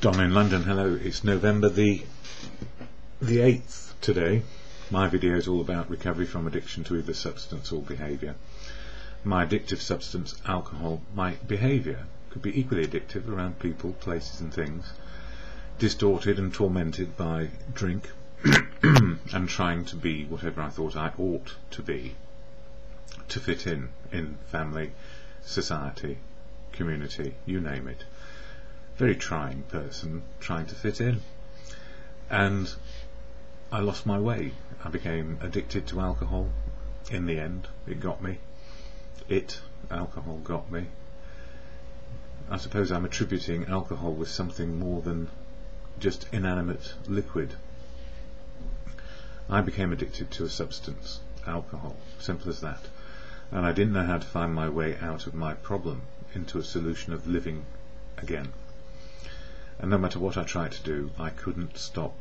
Don in London, hello. It's November the 8th today. My video is all about recovery from addiction to either substance or behaviour. My addictive substance, alcohol, my behaviour could be equally addictive around people, places and things, distorted and tormented by drink and trying to be whatever I thought I ought to be to fit in family, society, community, you name it. Very trying person trying to fit in, and I lost my way. I became addicted to alcohol. In the end, it got me. Alcohol got me. I suppose I'm attributing alcohol with something more than just inanimate liquid. I became addicted to a substance, alcohol, simple as that, and I didn't know how to find my way out of my problem into a solution of living again. And no matter what I tried to do, I couldn't stop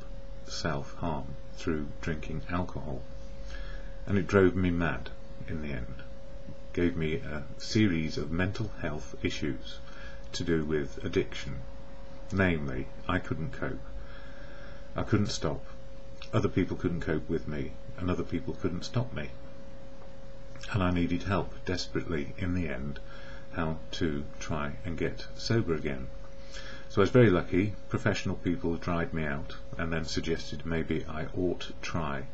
self-harm through drinking alcohol. And it drove me mad in the end. Gave me a series of mental health issues to do with addiction. Namely, I couldn't cope. I couldn't stop. Other people couldn't cope with me, and other people couldn't stop me. And I needed help desperately in the end how to try and get sober again. So I was very lucky. Professional people dried me out and then suggested maybe I ought to try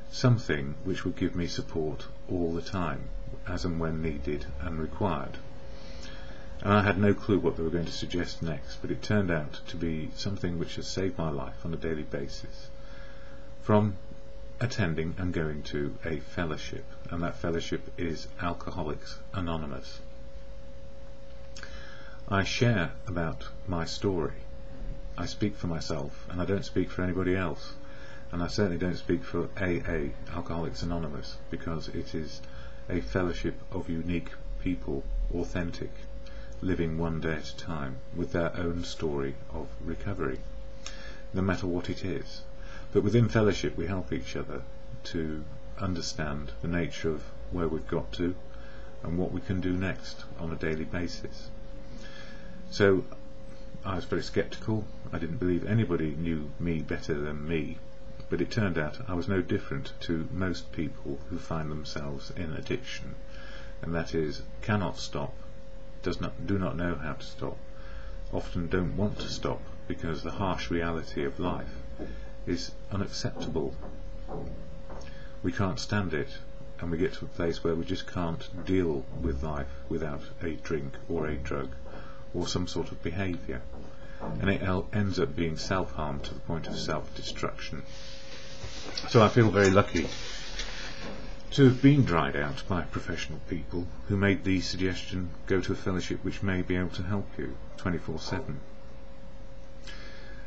something which would give me support all the time, as and when needed and required. And I had no clue what they were going to suggest next, but it turned out to be something which has saved my life on a daily basis, from attending and going to a fellowship, and that fellowship is Alcoholics Anonymous. I share about my story. I speak for myself, and I don't speak for anybody else, and I certainly don't speak for AA, Alcoholics Anonymous, because it is a fellowship of unique people, authentic, living one day at a time with their own story of recovery, no matter what it is. But within fellowship we help each other to understand the nature of where we've got to and what we can do next on a daily basis. So I was very sceptical. I didn't believe anybody knew me better than me, but it turned out I was no different to most people who find themselves in addiction, and that is, cannot stop, do not know how to stop, often don't want to stop because the harsh reality of life is unacceptable. We can't stand it, and we get to a place where we just can't deal with life without a drink or a drug or some sort of behaviour, and it ends up being self-harm to the point of self-destruction. So I feel very lucky to have been dried out by professional people who made the suggestion, go to a fellowship which may be able to help you 24/7.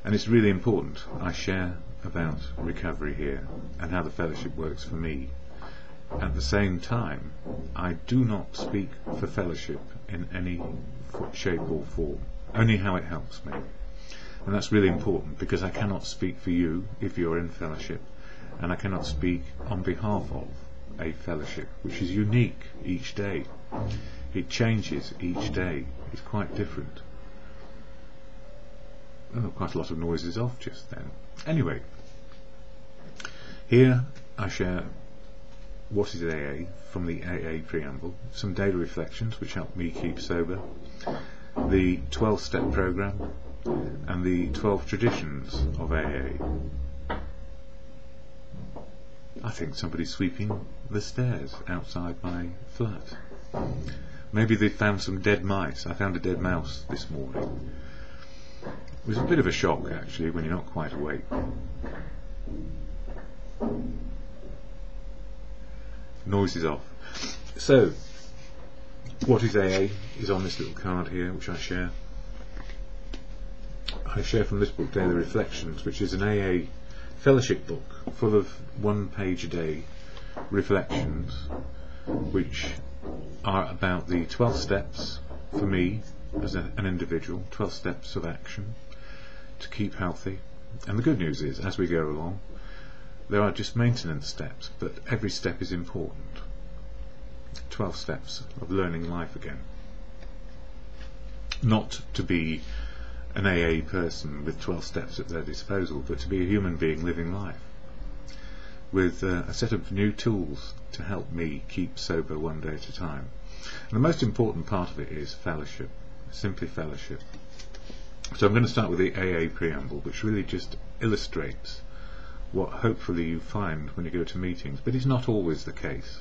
And it's really important I share about recovery here and how the fellowship works for me. At the same time, I do not speak for fellowship in any shape or form, only how it helps me. And that's really important, because I cannot speak for you if you're in fellowship, and I cannot speak on behalf of a fellowship which is unique each day. It changes each day. It's quite different. Oh, quite a lot of noise is off just then. Anyway, here I share what is AA from the AA preamble, some daily reflections which help me keep sober, the 12-step program, and the 12 traditions of AA. I think somebody's sweeping the stairs outside my flat. Maybe they found some dead mice. I found a dead mouse this morning. It was a bit of a shock, actually, when you're not quite awake. Noise is off. So, what is AA is on this little card here, which I share. I share from this book, Daily Reflections, which is an AA fellowship book full of 1 page a day reflections, which are about the 12 steps for me as an individual, 12 steps of action to keep healthy. And the good news is, as we go along, there are just maintenance steps, but every step is important. 12 steps of learning life again. Not to be an AA person with 12 steps at their disposal, but to be a human being living life with a set of new tools to help me keep sober one day at a time. And the most important part of it is fellowship, simply fellowship. So I'm going to start with the AA preamble, which really just illustrates what hopefully you find when you go to meetings, but it's not always the case,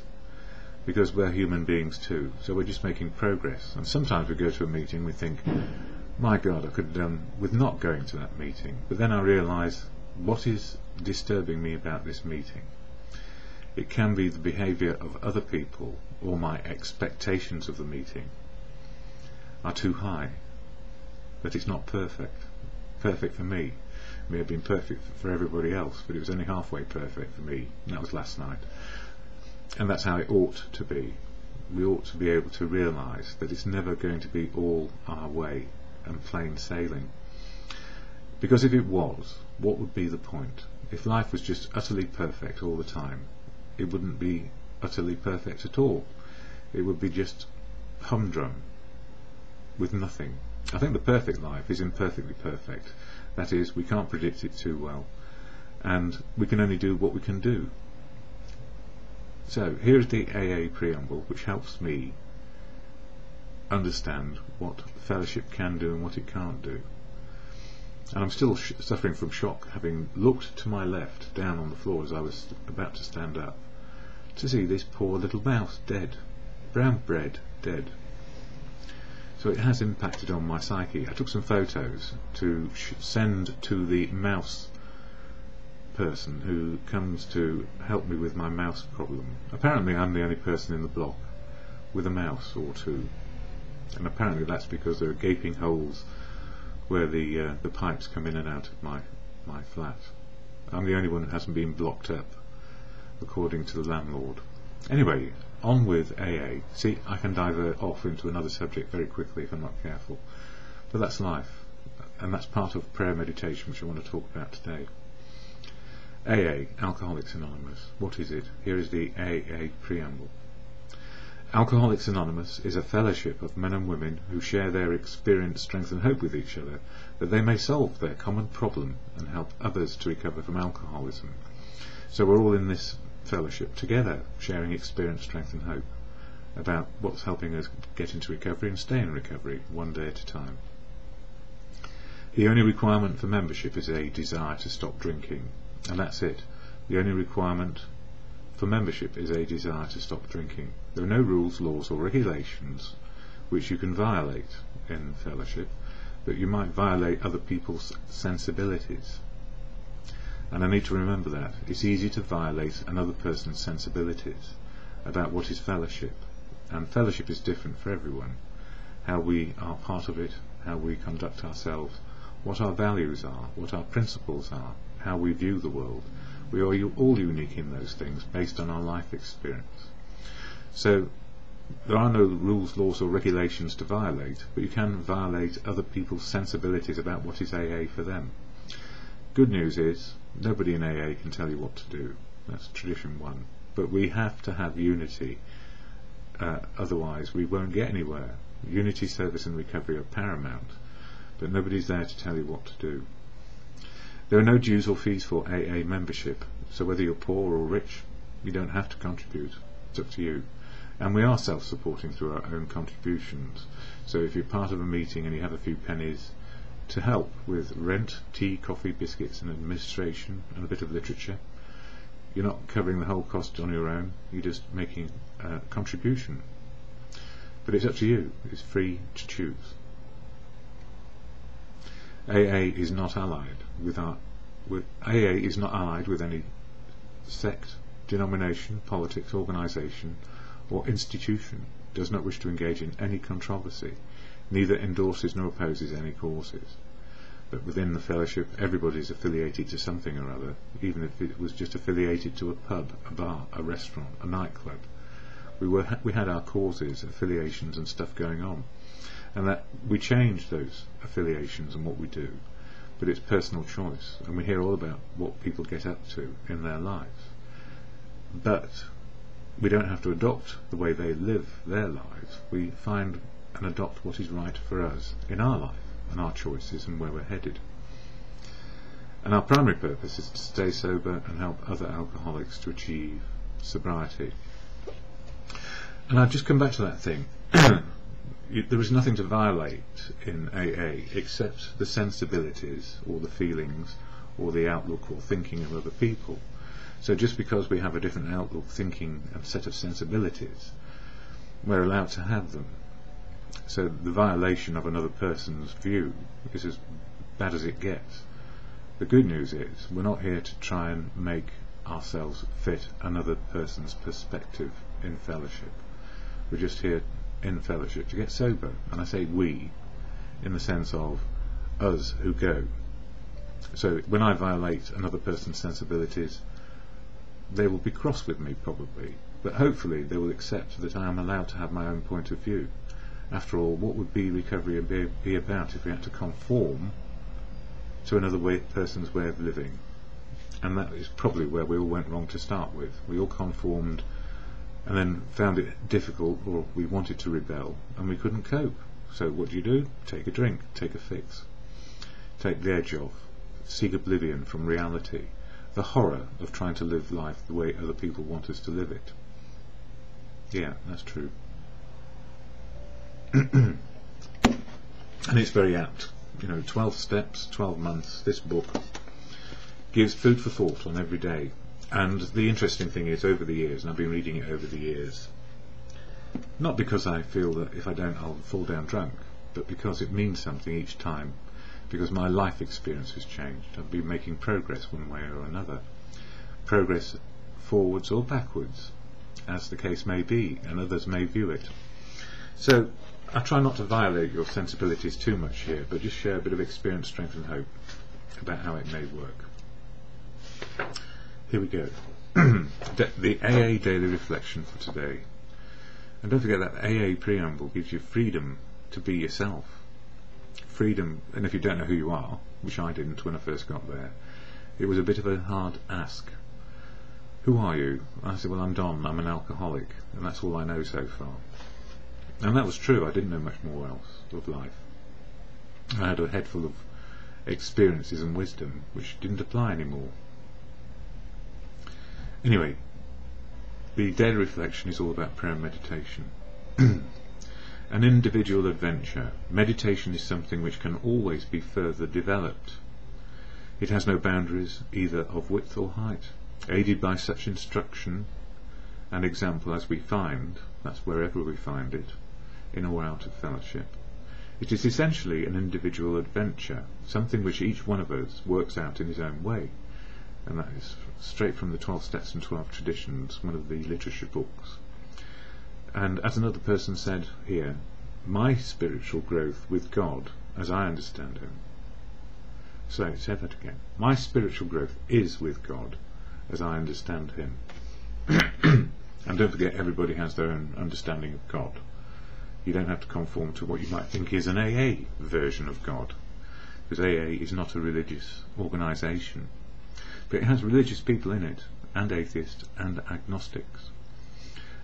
because we're human beings too, so we're just making progress. And sometimes we go to a meeting, we think, my God, I could have done with not going to that meeting, but then I realise what is disturbing me about this meeting. It can be the behaviour of other people, or my expectations of the meeting are too high, but it's not perfect for me. It may have been perfect for everybody else, but it was only halfway perfect for me, and that was last night. And that's how it ought to be. We ought to be able to realise that it's never going to be all our way and plain sailing. Because if it was, what would be the point? If life was just utterly perfect all the time, it wouldn't be utterly perfect at all. It would be just humdrum with nothing. I think the perfect life is imperfectly perfect. That is, we can't predict it too well, and we can only do what we can do. So here's the AA preamble, which helps me understand what fellowship can do and what it can't do. And I'm still suffering from shock, having looked to my left down on the floor as I was about to stand up, to see this poor little mouse dead, brown bread dead. So it has impacted on my psyche. I took some photos to send to the mouse person who comes to help me with my mouse problem. Apparently I'm the only person in the block with a mouse or two, and apparently that's because there are gaping holes where the pipes come in and out of my flat. I'm the only one that hasn't been blocked up, according to the landlord. Anyway, on with AA. See, I can divert off into another subject very quickly if I'm not careful. But that's life, and that's part of prayer meditation, which I want to talk about today. AA, Alcoholics Anonymous. What is it? Here is the AA preamble. Alcoholics Anonymous is a fellowship of men and women who share their experience, strength and hope with each other, that they may solve their common problem and help others to recover from alcoholism. So we're all in this fellowship together, sharing experience, strength and hope about what's helping us get into recovery and stay in recovery one day at a time. The only requirement for membership is a desire to stop drinking, and that's it. The only requirement for membership is a desire to stop drinking. There are no rules, laws or regulations which you can violate in fellowship, but you might violate other people's sensibilities. And I need to remember that. It's easy to violate another person's sensibilities about what is fellowship, and fellowship is different for everyone. How we are part of it, how we conduct ourselves, what our values are, what our principles are, how we view the world. We are all unique in those things based on our life experience. So there are no rules, laws or regulations to violate, but you can violate other people's sensibilities about what is AA for them. Good news is, nobody in AA can tell you what to do. That's tradition one. But we have to have unity, otherwise we won't get anywhere. Unity, service and recovery are paramount, but nobody's there to tell you what to do. There are no dues or fees for AA membership, so whether you're poor or rich, you don't have to contribute. It's up to you. And we are self-supporting through our own contributions. So if you're part of a meeting and you have a few pennies to help with rent, tea, coffee, biscuits and administration and a bit of literature, you're not covering the whole cost on your own, you're just making a contribution. But it's up to you. It's free to choose. AA is not allied with any sect, denomination, politics, organisation or institution, does not wish to engage in any controversy, neither endorses nor opposes any causes. But within the fellowship everybody is affiliated to something or other, even if it was just affiliated to a pub, a bar, a restaurant, a nightclub. We had our causes, affiliations and stuff going on, and that we change those affiliations and what we do, but it's personal choice, and we hear all about what people get up to in their lives. But we don't have to adopt the way they live their lives. We find and adopt what is right for us in our life, and our choices and where we're headed. And our primary purpose is to stay sober and help other alcoholics to achieve sobriety. And I've just come back to that thing. There is nothing to violate in AA except the sensibilities or the feelings or the outlook or thinking of other people. So just because we have a different outlook, thinking and set of sensibilities, we're allowed to have them. So the violation of another person's view is as bad as it gets. The good news is we're not here to try and make ourselves fit another person's perspective in fellowship. We're just here in fellowship to get sober. And I say we in the sense of us who go. So when I violate another person's sensibilities, they will be cross with me probably, but hopefully they will accept that I am allowed to have my own point of view. After all, what would recovery be about if we had to conform to another person's way of living? And that is probably where we all went wrong to start with. We all conformed and then found it difficult, or we wanted to rebel and we couldn't cope. So what do? Take a drink, take a fix, take the edge off, seek oblivion from reality, the horror of trying to live life the way other people want us to live it. Yeah, that's true. And it's very apt. 12 steps, 12 months, this book gives food for thought on every day. And the interesting thing is, over the years, and I've been reading it over the years, not because I feel that if I don't I'll fall down drunk, but because it means something each time, because my life experience has changed. I've been making progress one way or another, progress forwards or backwards, as the case may be, and others may view it. So I try not to violate your sensibilities too much here, but just share a bit of experience, strength and hope about how it may work. Here we go. The AA Daily Reflection for today. And don't forget that AA preamble gives you freedom to be yourself. Freedom, and if you don't know who you are, which I didn't when I first got there, it was a bit of a hard ask. Who are you? I said, well, I'm Don, I'm an alcoholic, and that's all I know so far. And that was true, I didn't know much more else of life. I had a head full of experiences and wisdom which didn't apply anymore. Anyway, the daily reflection is all about prayer and meditation. An individual adventure. Meditation is something which can always be further developed. It has no boundaries either of width or height. Aided by such instruction and example as we find, that's wherever we find it, in or out of fellowship. It is essentially an individual adventure, something which each one of us works out in his own way. And that is straight from the 12 Steps and 12 Traditions, one of the literature books. And as another person said here, my spiritual growth with God, as I understand Him. So, say that again. My spiritual growth is with God, as I understand Him. And don't forget, everybody has their own understanding of God. You don't have to conform to what you might think is an AA version of God, because AA is not a religious organisation. But it has religious people in it, and atheists, and agnostics,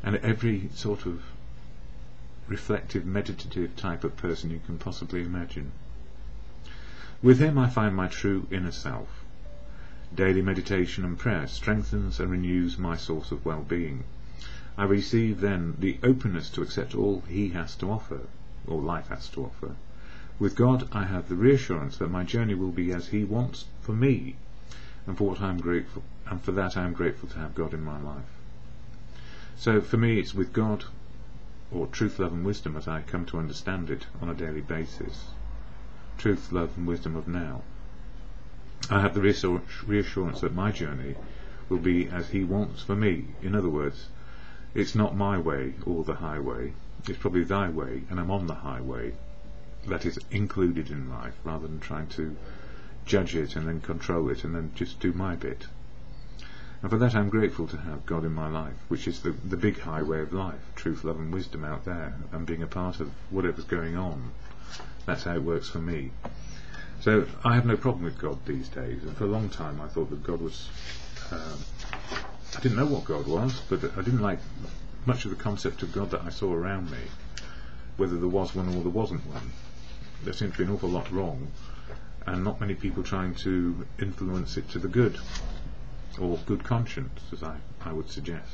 and every sort of reflective, meditative type of person you can possibly imagine. With Him I find my true inner self. Daily meditation and prayer strengthens and renews my source of well-being. I receive then the openness to accept all He has to offer, or life has to offer. With God I have the reassurance that my journey will be as He wants for me, and for that I am grateful to have God in my life. So for me it's with God, or truth, love and wisdom as I come to understand it on a daily basis. Truth, love and wisdom of now. I have the reassurance that my journey will be as He wants for me. In other words, it's not my way or the highway, it's probably Thy way, and I'm on the highway. That is included in life, rather than trying to judge it and then control it and then just do my bit. And for that I'm grateful to have God in my life, which is the big highway of life, truth, love and wisdom out there, and being a part of whatever's going on. That's how it works for me. So I have no problem with God these days, and for a long time I thought that God was I didn't know what God was, but I didn't like much of the concept of God that I saw around me, whether there was one or there wasn't one. There seems to be an awful lot wrong, and not many people trying to influence it to the good, or good conscience, as I would suggest.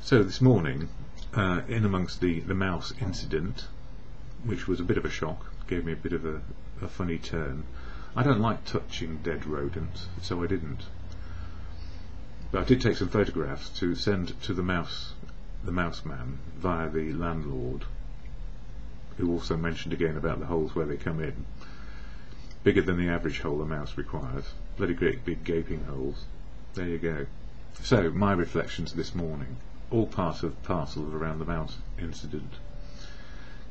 So this morning, in amongst the mouse incident, which was a bit of a shock, gave me a bit of a funny turn. I don't like touching dead rodents, so I didn't. But I did take some photographs to send to the mouse man via the landlord, who also mentioned again about the holes where they come in. Bigger than the average hole a mouse requires. Bloody great big gaping holes. There you go. So, my reflections this morning, all part of parcel of around the mouse incident.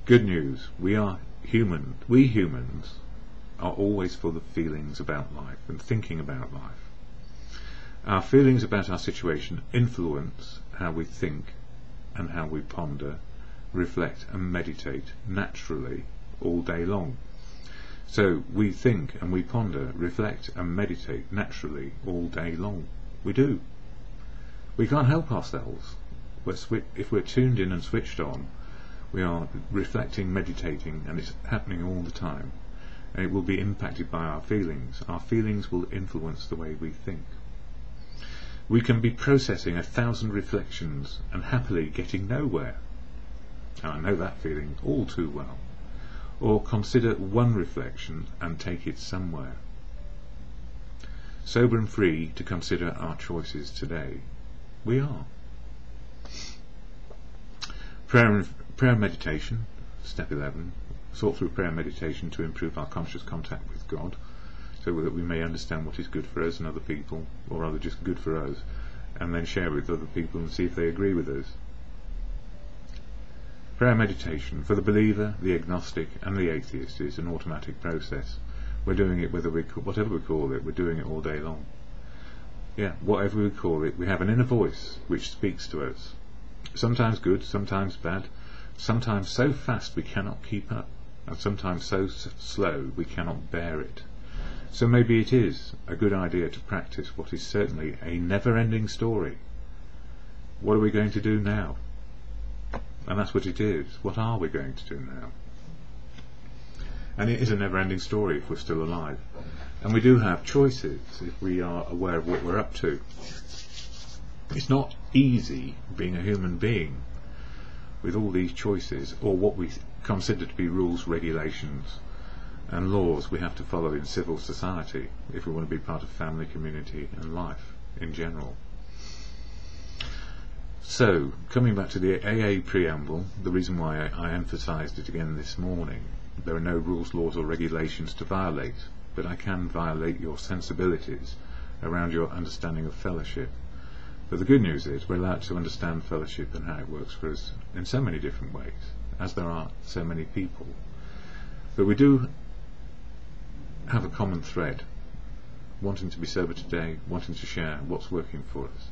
Good news, we humans are always full of feelings about life and thinking about life. Our feelings about our situation influence how we think and how we ponder, reflect and meditate naturally all day long. So we think and we ponder, reflect and meditate naturally all day long. We do. We can't help ourselves. If we're tuned in and switched on, we are reflecting, meditating, and it's happening all the time. And it will be impacted by our feelings. Our feelings will influence the way we think. We can be processing 1,000 reflections and happily getting nowhere. And I know that feeling all too well. Or consider one reflection and take it somewhere. Sober and free to consider our choices today. We are. Prayer and meditation, step 11. Sort through prayer and meditation to improve our conscious contact with God, so that we may understand what is good for us and other people, or rather just good for us, and then share with other people and see if they agree with us. Prayer meditation, for the believer, the agnostic and the atheist, is an automatic process. We're doing it whatever we call it, we're doing it all day long. Yeah, whatever we call it, we have an inner voice which speaks to us. Sometimes good, sometimes bad, sometimes so fast we cannot keep up, and sometimes so slow we cannot bear it. So maybe it is a good idea to practice what is certainly a never-ending story. What are we going to do now? And that's what it is. What are we going to do now? And it is a never-ending story if we're still alive. And we do have choices if we are aware of what we're up to. It's not easy being a human being with all these choices, or what we consider to be rules, regulations and laws we have to follow in civil society if we want to be part of family, community and life in general. So, coming back to the AA preamble, the reason why I emphasised it again this morning, there are no rules, laws or regulations to violate, but I can violate your sensibilities around your understanding of fellowship. But the good news is we're allowed to understand fellowship and how it works for us in so many different ways, as there are so many people. But we do have a common thread, wanting to be sober today, wanting to share what's working for us,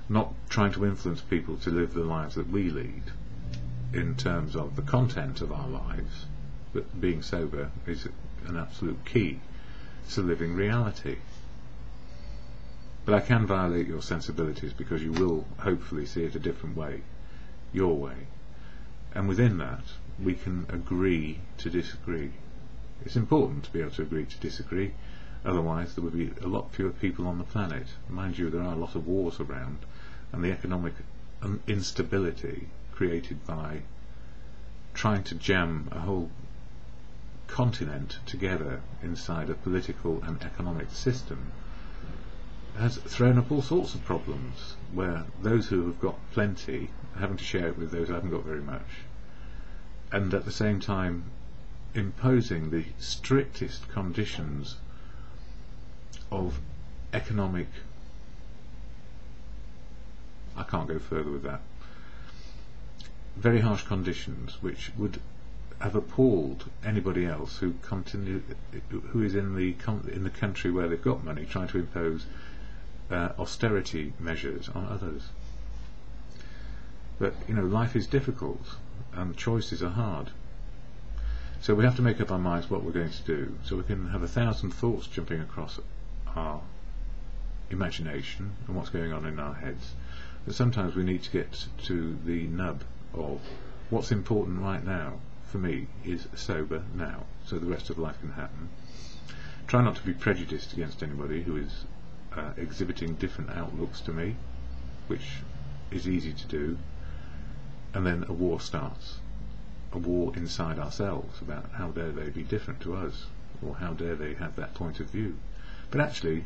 not trying to influence people to live the lives that we lead in terms of the content of our lives, but being sober is an absolute key to living reality. But I can violate your sensibilities because you will hopefully see it a different way, your way, and within that we can agree to disagree. It's important to be able to agree to disagree, otherwise there would be a lot fewer people on the planet. Mind you, there are a lot of wars around, and the economic instability created by trying to jam a whole continent together inside a political and economic system has thrown up all sorts of problems, where those who have got plenty are having to share it with those who haven't got very much, and at the same time imposing the strictest conditions of economic, I can't go further with that, very harsh conditions which would have appalled anybody else who is in the country where they've got money, trying to impose austerity measures on others. But life is difficult and choices are hard, so we have to make up our minds what we're going to do. So we can have 1,000 thoughts jumping across our imagination and what's going on in our heads, but sometimes we need to get to the nub of What's important right now for me is sober now, so the rest of life can happen. Try not to be prejudiced against anybody who is exhibiting different outlooks to me, which is easy to do, and then a war starts. A war inside ourselves about how dare they be different to us, or how dare they have that point of view. But actually,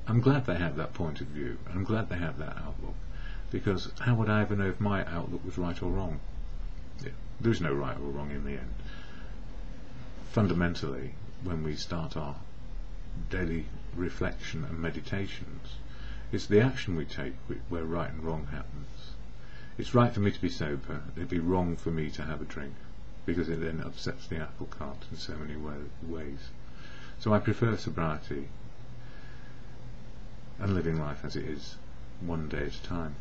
I'm glad they have that point of view, and I'm glad they have that outlook, because how would I ever know if my outlook was right or wrong? There's no right or wrong in the end. Fundamentally, when we start our daily reflection and meditations, it's the action we take where right and wrong happens. It's right for me to be sober, it'd be wrong for me to have a drink, because it then upsets the apple cart in so many ways. So I prefer sobriety and living life as it is, one day at a time.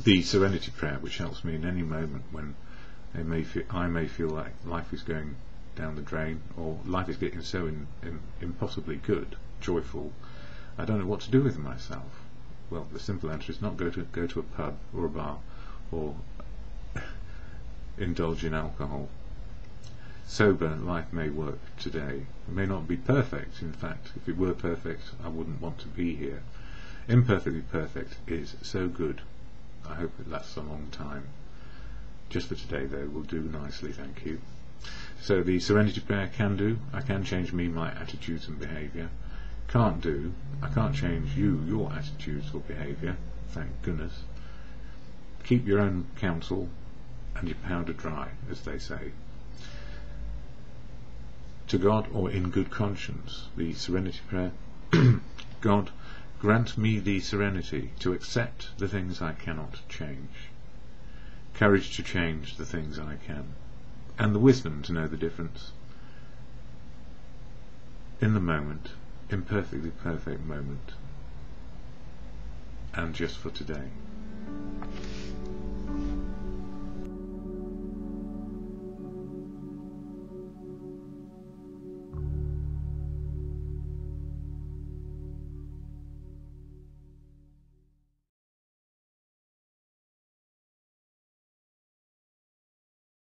The serenity prayer, which helps me in any moment when I may feel like life is going down the drain, or life is getting so impossibly good, joyful, I don't know what to do with myself. Well, the simple answer is not go to a pub or a bar, or indulge in alcohol. Sober life may work today. It may not be perfect. In fact, if it were perfect, I wouldn't want to be here. Imperfectly perfect is so good. I hope it lasts a long time. Just for today, though, will do nicely, thank you. So the serenity prayer can do. I can change me, my attitudes and behaviour. Can't do. I can't change you, your attitudes or behaviour. Thank goodness. Keep your own counsel and your powder dry, as they say. To God, or in good conscience, the serenity prayer. God, grant me the serenity to accept the things I cannot change, courage to change the things I can, and the wisdom to know the difference in the moment, imperfectly perfect moment, and just for today.